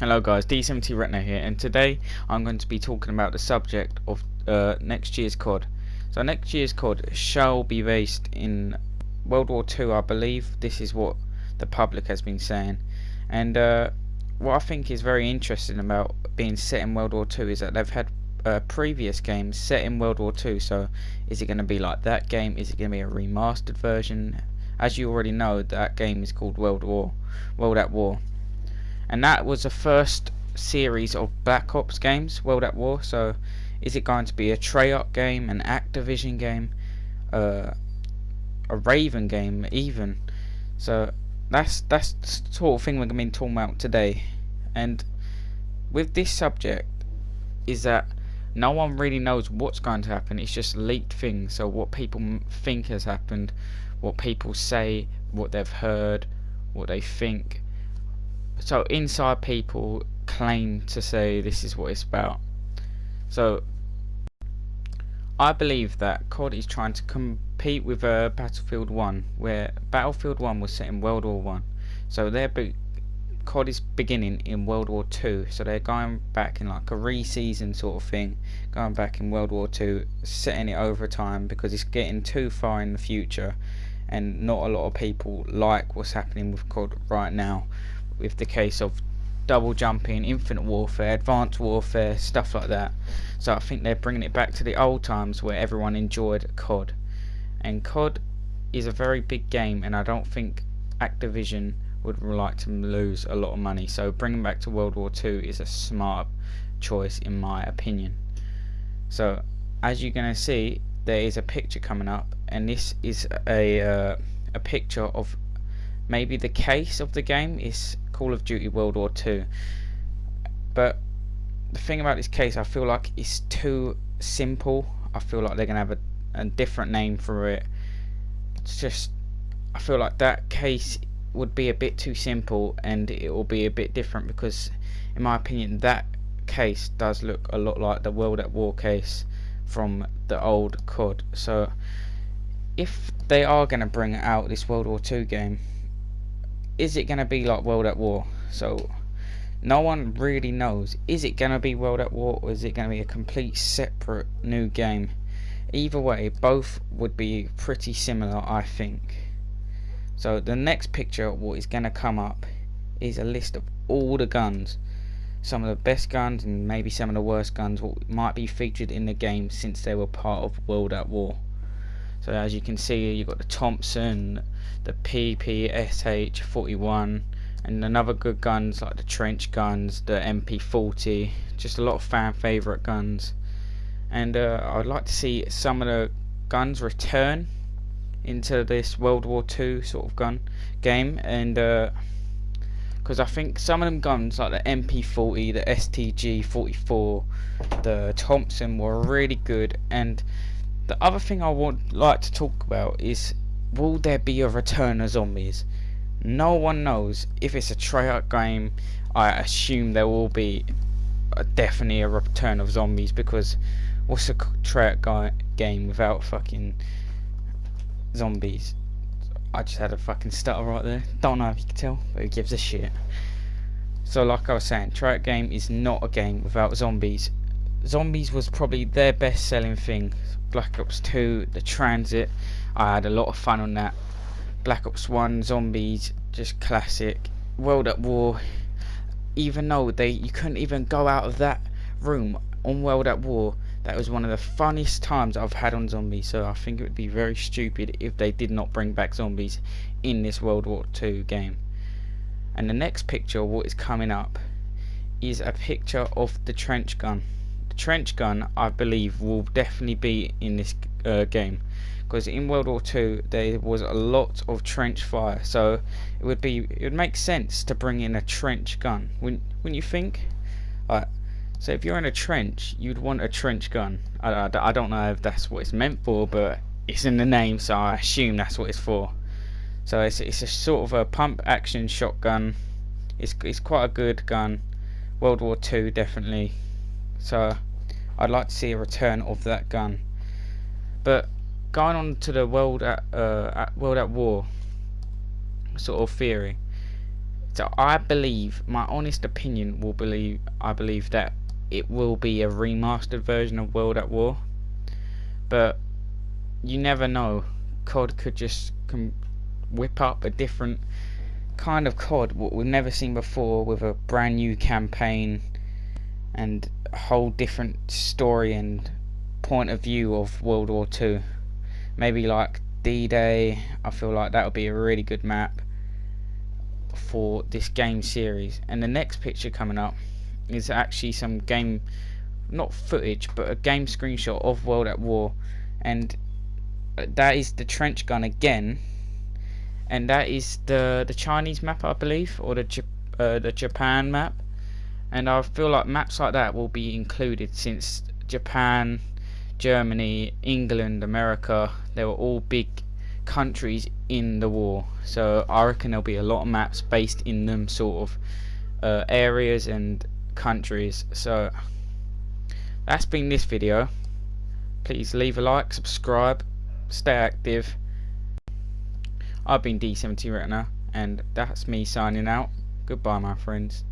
Hello guys, D70 Retina here, and today I'm going to be talking about the subject of next year's COD. So next year's COD shall be based in World War II, I believe. This is what the public has been saying. And what I think is very interesting about being set in World War II is that they've had previous games set in World War II. So is it going to be like that game? Is it going to be a remastered version? As you already know, that game is called World at War. And that was the first series of Black Ops games, World at War. So is it going to be a Treyarch game, an Activision game, a Raven game even? So that's the sort of thing we're going to be talking about today. And with this subject is that no one really knows what's going to happen. It's just leaked things. So what people think has happened, what people say, what they've heard, what they think. So inside people claim to say this is what it's about. So I believe that COD is trying to compete with Battlefield 1, where Battlefield 1 was set in World War 1. So COD is beginning in World War 2. So they're going back in like a re-season sort of thing, going back in World War 2, setting it over time because it's getting too far in the future, and not a lot of people like what's happening with COD right now, with the case of double jumping, infinite warfare, advanced warfare, stuff like that. So I think they're bringing it back to the old times where everyone enjoyed COD. And COD is a very big game, and I don't think Activision would like to lose a lot of money. So bringing back to World War II is a smart choice in my opinion. So as you're going to see, there is a picture coming up, and this is a picture of maybe the case of the game. Is Call of Duty World War II. But the thing about this case, I feel like it's too simple. I feel like they're going to have a different name for it. It's just, I feel like that case would be a bit too simple, and it will be a bit different because in my opinion that case does look a lot like the World at War case from the old COD. So if they are going to bring out this World War II game, is it going to be like World at War? So no one really knows. Is it going to be World at War, or is it going to be a complete separate new game? Either way, both would be pretty similar, I think. So the next picture, what is going to come up, is a list of all the guns, some of the best guns and maybe some of the worst guns what might be featured in the game since they were part of World at War. So as you can see, you've got the Thompson, the PPSH-41, and another good guns like the trench guns, the MP40, just a lot of fan favourite guns. And I'd like to see some of the guns return into this World War II sort of gun game, and because I think some of them guns like the MP40, the STG-44, the Thompson were really good. And the other thing I would like to talk about is, will there be a return of zombies? No one knows. If it's a Treyarch game, I assume there will be definitely a return of zombies, because what's a Treyarch game without fucking zombies? I just had a fucking stutter right there. Don't know if you can tell, but who gives a shit. So like I was saying, Treyarch game is not a game without zombies. Zombies was probably their best selling thing. Black Ops 2, the Transit, I had a lot of fun on that. Black Ops 1, zombies, just classic. World at War, even though you couldn't even go out of that room on World at War, that was one of the funniest times I've had on zombies. So I think it would be very stupid if they did not bring back zombies in this World War II game. And the next picture, what is coming up, is a picture of the trench gun. The trench gun, I believe, will definitely be in this game, because in World War II there was a lot of trench fire. So it would make sense to bring in a trench gun, wouldn't you think? So if you're in a trench, you'd want a trench gun. I don't know if that's what it's meant for, but it's in the name, so I assume that's what it's for. So it's a sort of a pump action shotgun. It's quite a good gun. World War II definitely. So I'd like to see a return of that gun. But going on to the World at War sort of theory, So I believe, my honest opinion I believe that it will be a remastered version of World at War, but you never know. COD could just whip up a different kind of COD, what we've never seen before, with a brand new campaign and a whole different story and point of view of World War II. Maybe like D-Day. I feel like that would be a really good map for this game series. And the next picture coming up is actually some game, not footage, but a game screenshot of World at War, and that is the trench gun again, and that is the Chinese map, I believe, or the Japan map. And I feel like maps like that will be included, since Japan, Germany, England, America, they were all big countries in the war. So I reckon there'll be a lot of maps based in them sort of areas and countries. So that's been this video. Please leave a like, subscribe, stay active. I've been D70 Retina, and that's me signing out. Goodbye, my friends.